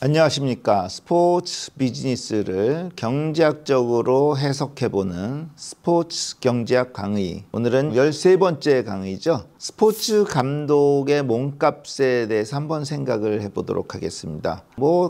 안녕하십니까. 스포츠 비즈니스를 경제학적으로 해석해보는 스포츠 경제학 강의. 오늘은 13번째 강의죠. 스포츠 감독의 몸값에 대해서 한번 생각을 해보도록 하겠습니다.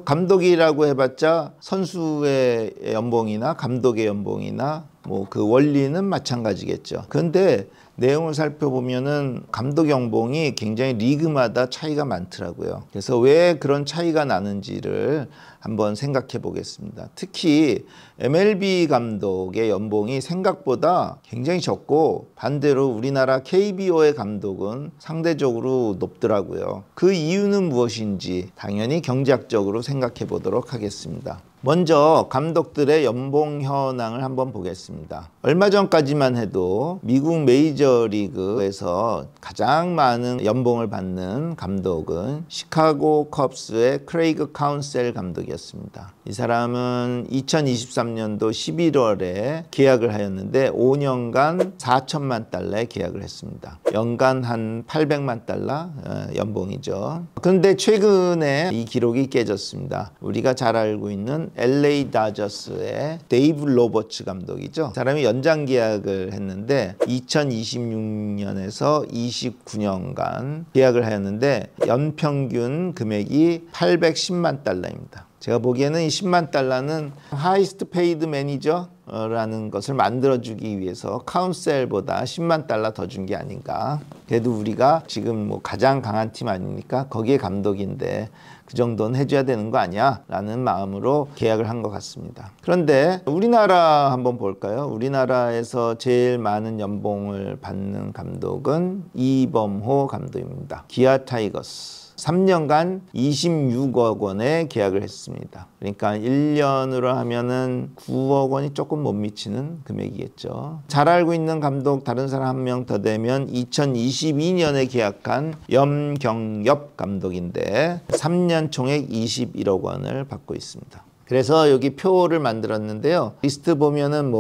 감독이라고 해봤자 선수의 연봉이나 감독의 연봉이나 그 원리는 마찬가지겠죠. 그런데 내용을 살펴보면은 감독 연봉이 굉장히 리그마다 차이가 많더라고요. 그래서 왜 그런 차이가 나는지를 한번 생각해 보겠습니다. 특히 MLB 감독의 연봉이 생각보다 굉장히 적고 반대로 우리나라 KBO의 감독은 상대적으로 높더라고요. 그 이유는 무엇인지 당연히 경제학적으로 생각해 보도록 하겠습니다. 먼저 감독들의 연봉 현황을 한번 보겠습니다. 얼마 전까지만 해도 미국 메이저리그에서 가장 많은 연봉을 받는 감독은 시카고 컵스의 크레이그 카운셀 감독이었습니다. 이 사람은 2023년도 11월에 계약을 하였는데 5년간 4천만 달러에 계약을 했습니다. 연간 한 800만 달러 연봉이죠. 그런데 최근에 이 기록이 깨졌습니다. 우리가 잘 알고 있는 LA 다저스의 데이브 로버츠 감독이죠. 사람이 연장 계약을 했는데 2026년에서 29년간 계약을 하였는데 연평균 금액이 810만 달러입니다. 제가 보기에는 이 10만 달러는 하이스트 페이드 매니저라는 것을 만들어주기 위해서 카운셀보다 10만 달러 더 준 게 아닌가. 그래도 우리가 지금 가장 강한 팀 아닙니까? 거기에 감독인데 그 정도는 해줘야 되는 거 아니야? 라는 마음으로 계약을 한 것 같습니다. 그런데 우리나라 한번 볼까요? 우리나라에서 제일 많은 연봉을 받는 감독은 이범호 감독입니다. 기아 타이거스. 3년간 26억 원에 계약을 했습니다. 그러니까 1년으로 하면은 9억 원이 조금 못 미치는 금액이겠죠. 잘 알고 있는 감독 다른 사람 한 명 더 되면 2022년에 계약한 염경엽 감독인데 3년 총액 21억 원을 받고 있습니다. 그래서 여기 표를 만들었는데요. 리스트 보면은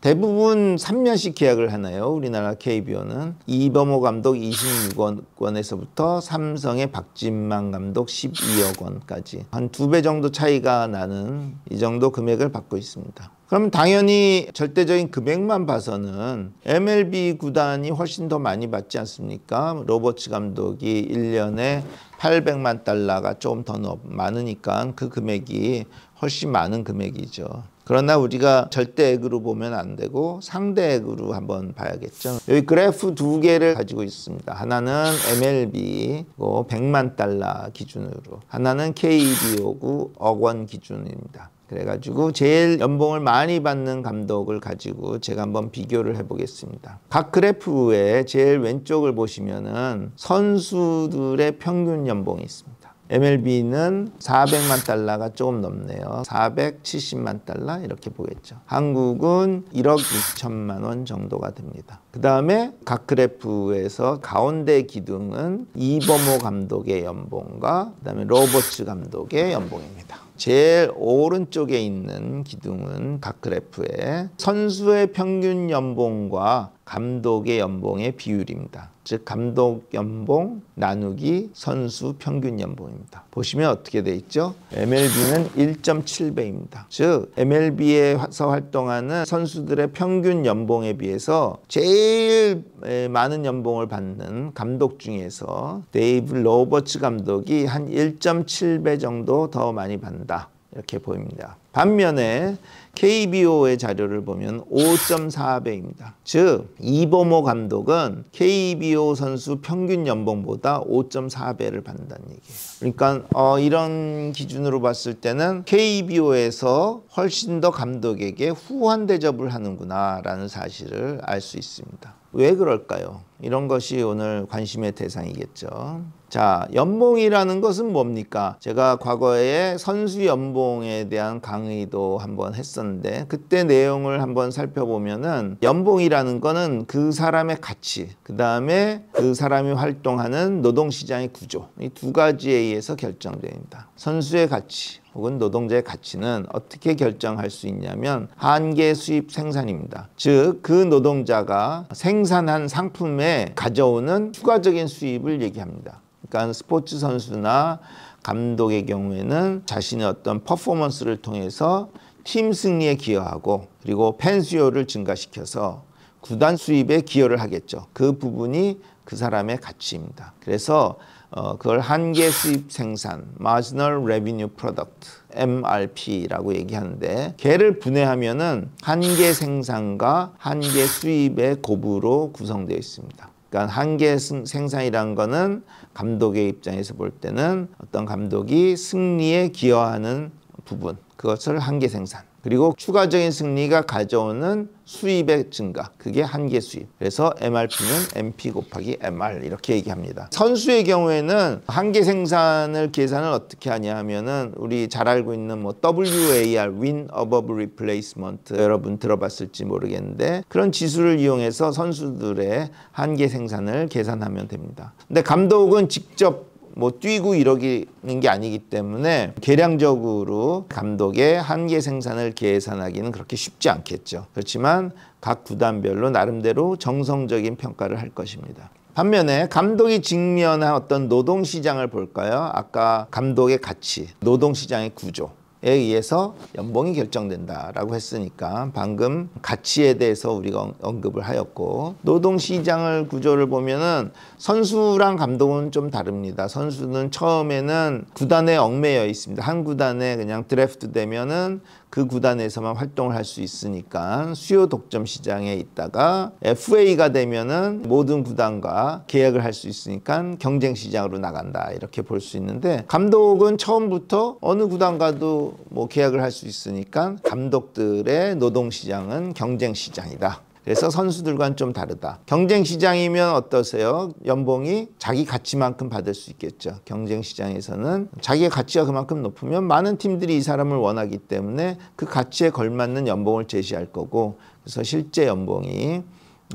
대부분 3년씩 계약을 하나요? 우리나라 KBO는. 이범호 감독 26억 원에서부터 삼성의 박진만 감독 12억 원까지 한 2배 정도 차이가 나는 이 정도 금액을 받고 있습니다. 그럼 당연히 절대적인 금액만 봐서는 MLB 구단이 훨씬 더 많이 받지 않습니까? 로버츠 감독이 1년에 800만 달러가 조금 더 많으니까 그 금액이 훨씬 많은 금액이죠. 그러나 우리가 절대액으로 보면 안 되고 상대액으로 한번 봐야겠죠. 여기 그래프 두 개를 가지고 있습니다. 하나는 MLB고 100만 달러 기준으로, 하나는 KBO고 억 원 기준입니다. 그래가지고 제일 연봉을 많이 받는 감독을 가지고 제가 한번 비교를 해보겠습니다. 각 그래프의 제일 왼쪽을 보시면은 선수들의 평균 연봉이 있습니다. MLB는 400만 달러가 조금 넘네요. 470만 달러 이렇게 보겠죠. 한국은 1억 6천만 원 정도가 됩니다. 그 다음에 각 그래프에서 가운데 기둥은 이범호 감독의 연봉과 그 다음에 로버츠 감독의 연봉입니다. 제일 오른쪽에 있는 기둥은 각 그래프에 선수의 평균 연봉과 감독의 연봉의 비율입니다. 즉 감독 연봉 나누기 선수 평균 연봉입니다. 보시면 어떻게 돼 있죠? MLB는 1.7배입니다. 즉 MLB에서 활동하는 선수들의 평균 연봉에 비해서 제일 많은 연봉을 받는 감독 중에서 데이브 로버츠 감독이 한 1.7배 정도 더 많이 받는다. 이렇게 보입니다. 반면에 KBO의 자료를 보면 5.4배입니다. 즉 이범호 감독은 KBO 선수 평균 연봉보다 5.4배를 받는다는 얘기예요. 그러니까 이런 기준으로 봤을 때는 KBO에서 훨씬 더 감독에게 후한 대접을 하는구나 라는 사실을 알 수 있습니다. 왜 그럴까요? 이런 것이 오늘 관심의 대상이겠죠. 자, 연봉이라는 것은 뭡니까? 제가 과거에 선수 연봉에 대한 강의도 한번 했었는데 그때 내용을 한번 살펴보면은 연봉이라는 거는 그 사람의 가치, 그 다음에 그 사람이 활동하는 노동시장의 구조, 이 두 가지에 의해서 결정됩니다. 선수의 가치 혹은 노동자의 가치는 어떻게 결정할 수 있냐면 한계 수입 생산입니다. 즉 그 노동자가 생산한 상품에 가져오는 추가적인 수입을 얘기합니다. 그러니까 스포츠 선수나 감독의 경우에는 자신의 어떤 퍼포먼스를 통해서 팀 승리에 기여하고 그리고 팬 수요를 증가시켜서 구단 수입에 기여를 하겠죠. 그 부분이 그 사람의 가치입니다. 그래서 그걸 한계 수입 생산, Marginal Revenue Product, MRP라고 얘기하는데 걔를 분해하면은 한계 생산과 한계 수입의 곱으로 구성되어 있습니다. 그러니까 한계 생산이라는 거는 감독의 입장에서 볼 때는 어떤 감독이 승리에 기여하는 부분, 그것을 한계 생산. 그리고 추가적인 승리가 가져오는 수입의 증가, 그게 한계 수입. 그래서 MRP는 MP 곱하기 MR 이렇게 얘기합니다. 선수의 경우에는 한계 생산을 계산을 어떻게 하냐 하면은 우리 잘 알고 있는 뭐 WAR, Win Above Replacement, 여러분 들어봤을지 모르겠는데 그런 지수를 이용해서 선수들의 한계 생산을 계산하면 됩니다. 근데 감독은 직접 뭐 뛰고 이러는 게 아니기 때문에 계량적으로 감독의 한계 생산을 계산하기는 그렇게 쉽지 않겠죠. 그렇지만 각 구단별로 나름대로 정성적인 평가를 할 것입니다. 반면에 감독이 직면한 어떤 노동시장을 볼까요? 아까 감독의 가치, 노동시장의 구조에 의해서 연봉이 결정된다라고 했으니까 방금 가치에 대해서 우리가 언급을 하였고, 노동시장을 구조를 보면은 선수랑 감독은 좀 다릅니다. 선수는 처음에는 구단에 얽매여 있습니다. 한 구단에 그냥 드래프트 되면은 그 구단에서만 활동을 할 수 있으니까 수요 독점 시장에 있다가 FA가 되면은 모든 구단과 계약을 할 수 있으니까 경쟁 시장으로 나간다, 이렇게 볼 수 있는데, 감독은 처음부터 어느 구단과도 뭐 계약을 할 수 있으니까 감독들의 노동 시장은 경쟁 시장이다. 그래서 선수들과는 좀 다르다. 경쟁 시장이면 어떠세요? 연봉이 자기 가치만큼 받을 수 있겠죠. 경쟁 시장에서는 자기의 가치가 그만큼 높으면 많은 팀들이 이 사람을 원하기 때문에 그 가치에 걸맞는 연봉을 제시할 거고, 그래서 실제 연봉이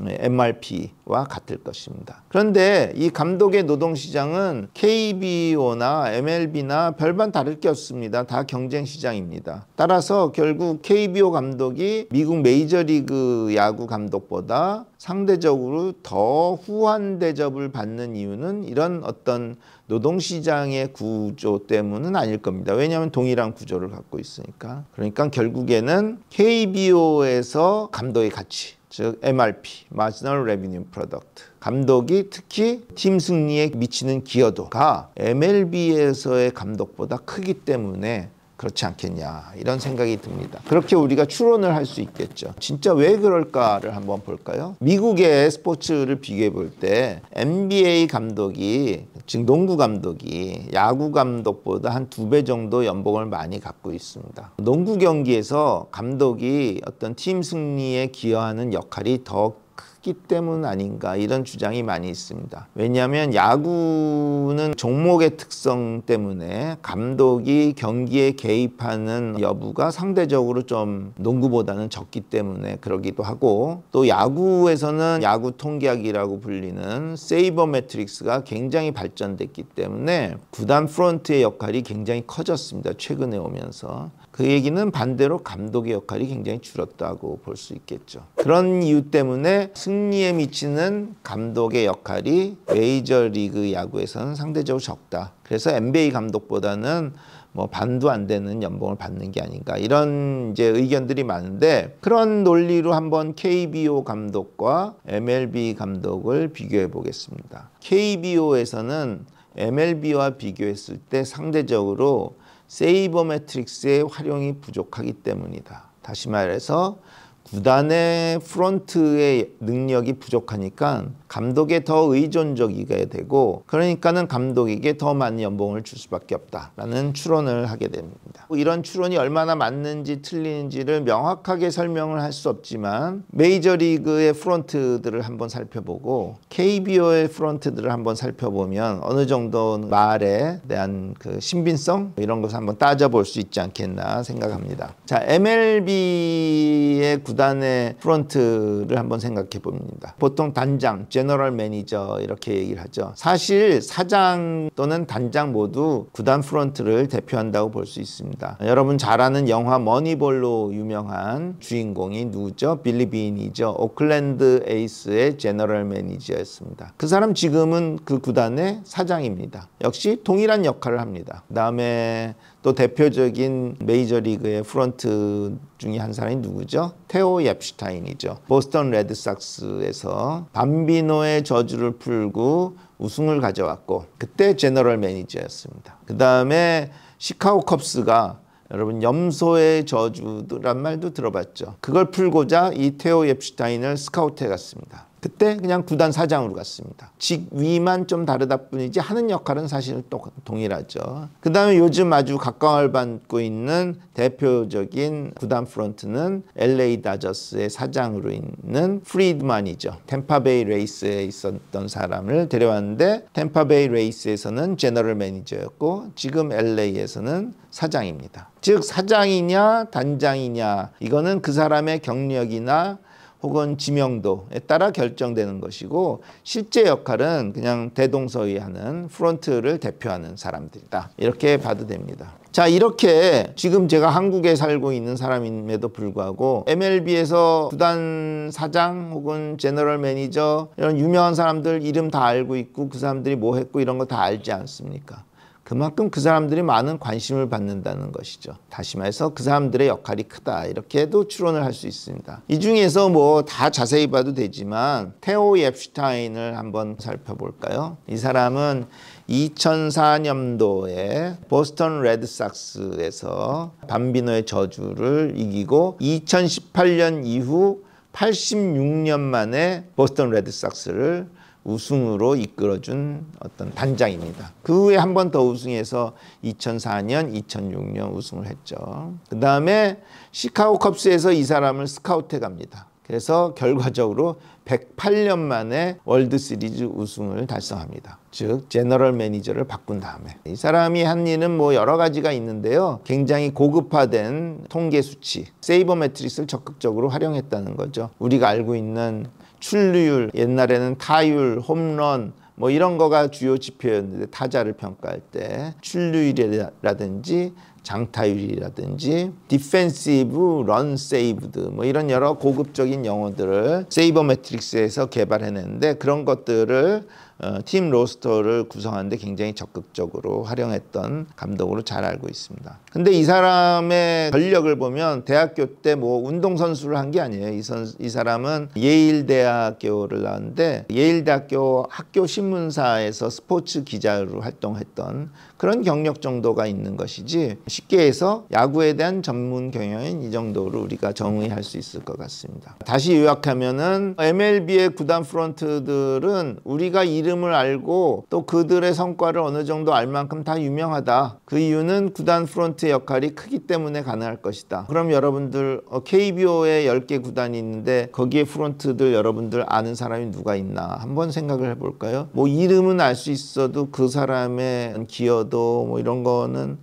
MRP와 같을 것입니다. 그런데 이 감독의 노동시장은 KBO나 MLB나 별반 다를 게 없습니다. 다 경쟁 시장입니다. 따라서 결국 KBO 감독이 미국 메이저리그 야구 감독보다 상대적으로 더 후한 대접을 받는 이유는 이런 어떤 노동시장의 구조 때문은 아닐 겁니다. 왜냐하면 동일한 구조를 갖고 있으니까. 그러니까 결국에는 KBO에서 감독의 가치, 즉 MRP, Marginal Revenue Product, 감독이 특히 팀 승리에 미치는 기여도가 MLB에서의 감독보다 크기 때문에 그렇지 않겠냐, 이런 생각이 듭니다. 그렇게 우리가 추론을 할 수 있겠죠. 진짜 왜 그럴까를 한번 볼까요? 미국의 스포츠를 비교해 볼 때 NBA 감독이, 즉 농구 감독이 야구 감독보다 한 2배 정도 연봉을 많이 갖고 있습니다. 농구 경기에서 감독이 어떤 팀 승리에 기여하는 역할이 더 크기 때문 아닌가, 이런 주장이 많이 있습니다. 왜냐하면 야구는 종목의 특성 때문에 감독이 경기에 개입하는 여부가 상대적으로 좀 농구보다는 적기 때문에 그러기도 하고, 또 야구에서는 야구 통계학이라고 불리는 세이버 매트릭스가 굉장히 발전됐기 때문에 구단 프런트의 역할이 굉장히 커졌습니다. 최근에 오면서. 그 얘기는 반대로 감독의 역할이 굉장히 줄었다고 볼 수 있겠죠. 그런 이유 때문에 승리에 미치는 감독의 역할이 메이저리그 야구에서는 상대적으로 적다. 그래서 NBA 감독보다는 뭐 반도 안 되는 연봉을 받는 게 아닌가, 이런 이제 의견들이 많은데, 그런 논리로 한번 KBO 감독과 MLB 감독을 비교해 보겠습니다. KBO에서는 MLB와 비교했을 때 상대적으로 세이버 매트릭스의 활용이 부족하기 때문이다. 다시 말해서 구단의 프론트의 능력이 부족하니까 감독에 더 의존적이게 되고, 그러니까는 감독에게 더 많은 연봉을 줄 수밖에 없다라는 추론을 하게 됩니다. 이런 추론이 얼마나 맞는지 틀리는지를 명확하게 설명을 할 수 없지만, 메이저리그의 프론트들을 한번 살펴보고 KBO의 프론트들을 한번 살펴보면 어느 정도 말에 대한 그 신빙성, 이런 것을 한번 따져볼 수 있지 않겠나 생각합니다. 자, MLB의 구단의 프런트를 한번 생각해 봅니다. 보통 단장, 제너럴 매니저 이렇게 얘기를 하죠. 사실 사장 또는 단장 모두 구단 프런트를 대표한다고 볼 수 있습니다. 여러분 잘 아는 영화 머니볼로 유명한 주인공이 누구죠? 빌리 빈이죠. 오클랜드 에이스의 제너럴 매니저였습니다. 그 사람 지금은 그 구단의 사장입니다. 역시 동일한 역할을 합니다. 그 다음에 또 대표적인 메이저리그의 프런트 중에 한 사람이 누구죠? 테오 옙슈타인이죠. 보스턴 레드삭스에서 밤비노의 저주를 풀고 우승을 가져왔고 그때 제너럴 매니저였습니다. 그 다음에 시카고 컵스가 여러분 염소의 저주란 말도 들어봤죠. 그걸 풀고자 이 테오 옙슈타인을 스카우트해 갔습니다. 그때 그냥 구단 사장으로 갔습니다. 직위만 좀 다르다 뿐이지 하는 역할은 사실 또 동일하죠. 그 다음에 요즘 아주 각광을 받고 있는 대표적인 구단 프런트는 LA 다저스의 사장으로 있는 프리드만이죠. 템파베이 레이스에 있었던 사람을 데려왔는데 템파베이 레이스에서는 제너럴 매니저였고 지금 LA에서는 사장입니다. 즉 사장이냐 단장이냐 이거는 그 사람의 경력이나 혹은 지명도에 따라 결정되는 것이고 실제 역할은 그냥 대동소이하는 프런트를 대표하는 사람들이다. 이렇게 봐도 됩니다. 자, 이렇게 지금 제가 한국에 살고 있는 사람임에도 불구하고 MLB에서 구단 사장 혹은 제너럴 매니저 이런 유명한 사람들 이름 다 알고 있고 그 사람들이 뭐 했고 이런 거 다 알지 않습니까? 그만큼 그 사람들이 많은 관심을 받는다는 것이죠. 다시 말해서 그 사람들의 역할이 크다 이렇게도 추론을 할 수 있습니다. 이 중에서 뭐 다 자세히 봐도 되지만 테오 옙슈타인을 한번 살펴볼까요? 이 사람은 2004년도에 보스턴 레드삭스에서 밤비노의 저주를 이기고 2018년 이후 86년 만에 보스턴 레드삭스를 우승으로 이끌어준 어떤 단장입니다. 그 후에 한 번 더 우승해서 2004년, 2006년 우승을 했죠. 그 다음에 시카고 컵스에서 이 사람을 스카우트해 갑니다. 그래서 결과적으로 108년 만에 월드시리즈 우승을 달성합니다. 즉 제너럴 매니저를 바꾼 다음에 이 사람이 한 일은 뭐 여러 가지가 있는데요. 굉장히 고급화된 통계 수치, 세이버 매트릭스를 적극적으로 활용했다는 거죠. 우리가 알고 있는 출루율, 옛날에는 타율, 홈런 뭐 이런 거가 주요 지표였는데 타자를 평가할 때 출루율이라든지 장타율이라든지 디펜시브 런 세이브드 뭐 이런 여러 고급적인 용어들을 세이버 매트릭스에서 개발해냈는데 그런 것들을 팀 로스터를 구성하는데 굉장히 적극적으로 활용했던 감독으로 잘 알고 있습니다. 근데 이 사람의 전력을 보면 대학교 때 뭐 운동선수를 한 게 아니에요. 이 사람은 예일대학교를 나왔는데 예일대학교 학교 신문사에서 스포츠 기자로 활동했던 그런 경력 정도가 있는 것이지 쉽게 해서 야구에 대한 전문 경영인 이 정도로 우리가 정의할 수 있을 것 같습니다. 다시 요약하면은 MLB의 구단 프런트들은 우리가 이름을 알고 또 그들의 성과를 어느 정도 알 만큼 다 유명하다. 그 이유는 구단 프런트의 역할이 크기 때문에 가능할 것이다. 그럼 여러분들 KBO에 10개 구단이 있는데 거기에 프런트들 여러분들 아는 사람이 누가 있나 한번 생각을 해볼까요? 뭐 이름은 알 수 있어도 그 사람의 기여도 뭐 이런 거는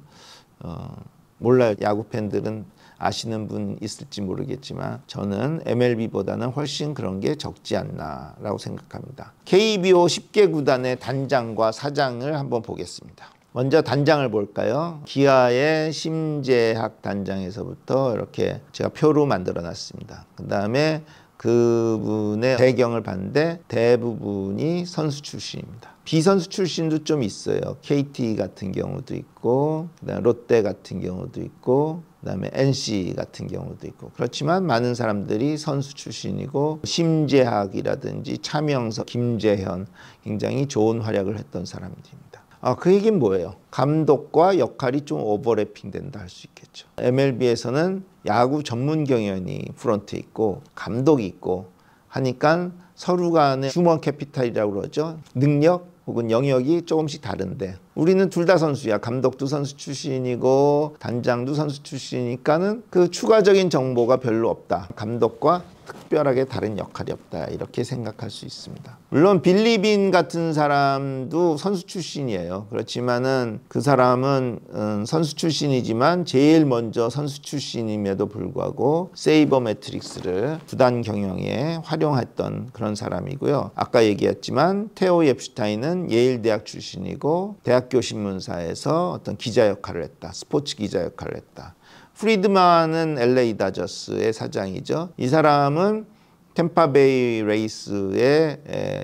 몰라요. 야구 팬들은 아시는 분 있을지 모르겠지만 저는 MLB보다는 훨씬 그런 게 적지 않나 라고 생각합니다. KBO 10개 구단의 단장과 사장을 한번 보겠습니다. 먼저 단장을 볼까요? 기아의 심재학 단장에서부터 이렇게 제가 표로 만들어 놨습니다. 그 다음에 그분의 배경을 봤는데 대부분이 선수 출신입니다. 비선수 출신도 좀 있어요. KT 같은 경우도 있고 그다음에 롯데 같은 경우도 있고 그다음에 NC 같은 경우도 있고 그렇지만 많은 사람들이 선수 출신이고 심재학이라든지 차명석, 김재현 굉장히 좋은 활약을 했던 사람들입니다. 그 얘기는 뭐예요? 감독과 역할이 좀 오버래핑 된다 할 수 있겠죠. MLB에서는 야구 전문 경영이 프런트에 있고 감독이 있고 하니까 서로 간의 휴먼 캐피탈이라고 그러죠. 능력 혹은 영역이 조금씩 다른데 우리는 둘 다 선수야. 감독도 선수 출신이고 단장도 선수 출신이니까는 그 추가적인 정보가 별로 없다. 감독과 특별하게 다른 역할이 없다 이렇게 생각할 수 있습니다. 물론 빌리 빈 같은 사람도 선수 출신이에요. 그렇지만은 그 사람은 선수 출신이지만 제일 먼저 선수 출신임에도 불구하고 세이버 매트릭스를 구단 경영에 활용했던 그런 사람이고요. 아까 얘기했지만 테오 옙슈타인은 예일 대학 출신이고 대학교 신문사에서 어떤 기자 역할을 했다. 스포츠 기자 역할을 했다. 프리드만은 LA 다저스의 사장이죠. 이 사람은 템파베이 레이스의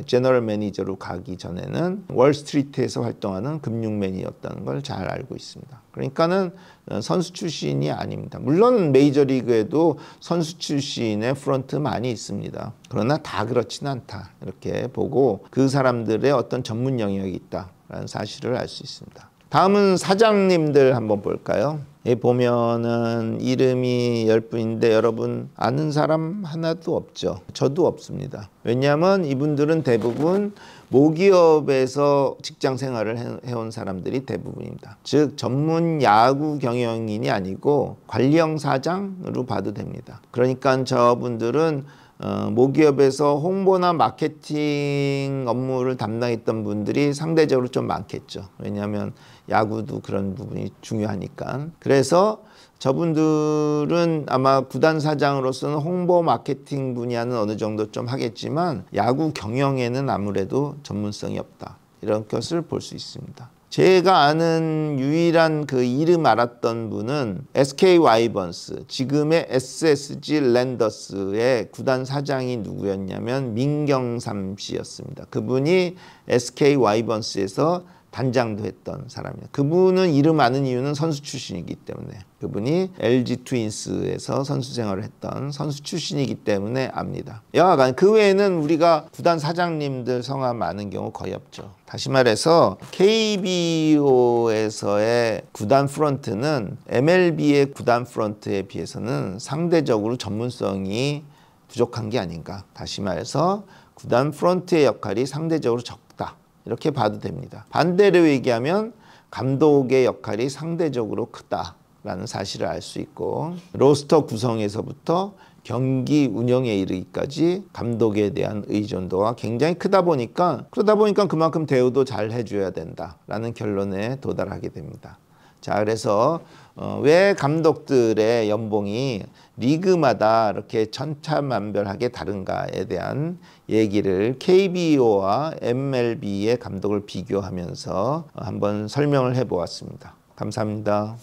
제너럴 매니저로 가기 전에는 월스트리트에서 활동하는 금융맨이었다는 걸 잘 알고 있습니다. 그러니까는 선수 출신이 아닙니다. 물론 메이저리그에도 선수 출신의 프런트 많이 있습니다. 그러나 다 그렇지는 않다. 이렇게 보고 그 사람들의 어떤 전문 영역이 있다라는 사실을 알 수 있습니다. 다음은 사장님들 한번 볼까요? 여기 보면은 이름이 10분인데 여러분 아는 사람 하나도 없죠. 저도 없습니다. 왜냐하면 이분들은 대부분 모기업에서 직장 생활을 해온 사람들이 대부분입니다. 즉 전문 야구 경영인이 아니고 관리형 사장으로 봐도 됩니다. 그러니까 저분들은 모기업에서 홍보나 마케팅 업무를 담당했던 분들이 상대적으로 좀 많겠죠. 왜냐하면 야구도 그런 부분이 중요하니까. 그래서 저분들은 아마 구단 사장으로서는 홍보 마케팅 분야는 어느 정도 좀 하겠지만 야구 경영에는 아무래도 전문성이 없다. 이런 것을 볼 수 있습니다. 제가 아는 유일한 그 이름 알았던 분은 SK 와이번스, 지금의 SSG 랜더스의 구단 사장이 누구였냐면 민경삼 씨였습니다. 그분이 SK 와이번스에서 단장도 했던 사람이에요. 그분은 이름 아는 이유는 선수 출신이기 때문에, 그분이 LG 트윈스에서 선수 생활을 했던 선수 출신이기 때문에 압니다. 여하간 그 외에는 우리가 구단 사장님들 성함 아는 경우 거의 없죠. 다시 말해서 KBO에서의 구단 프런트는 MLB의 구단 프런트에 비해서는 상대적으로 전문성이 부족한 게 아닌가. 다시 말해서 구단 프런트의 역할이 상대적으로 적다. 이렇게 봐도 됩니다. 반대로 얘기하면 감독의 역할이 상대적으로 크다라는 사실을 알 수 있고, 로스터 구성에서부터 경기 운영에 이르기까지 감독에 대한 의존도가 굉장히 그러다 보니까 그만큼 대우도 잘 해줘야 된다라는 결론에 도달하게 됩니다. 자, 그래서 왜 감독들의 연봉이 리그마다 이렇게 천차만별하게 다른가에 대한 얘기를 KBO와 MLB의 감독을 비교하면서 한번 설명을 해보았습니다. 감사합니다.